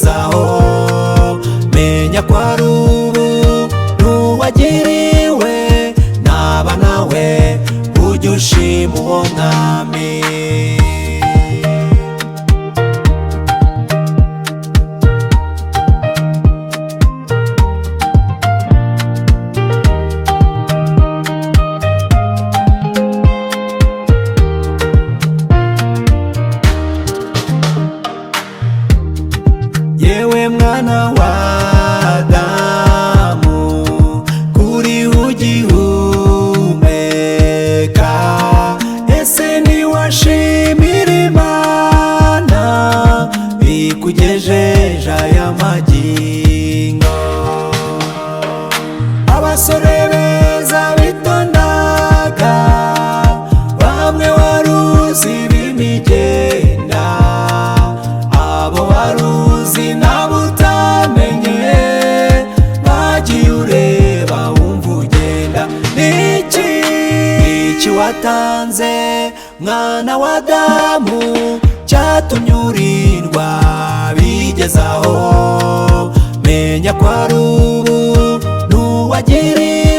bigezaho, menya ko ari ubu n'uwagiriwe naba nawe ujye ushima uwo mwami. Yewe mwana wa Adamu, kuri ugihumeka, ese ntiwashimira Imana ikugejeje aya magingo? Abasore beza bitondaga, bamwe wari uzi b'imigenda, abo wari uzi nabo utamenye, bagiye ureba wumva ugenda. Niki watanze mwana wa Adamu cyatumye urindwa bigezaho, menya ko ari ubu n'uwagiriwe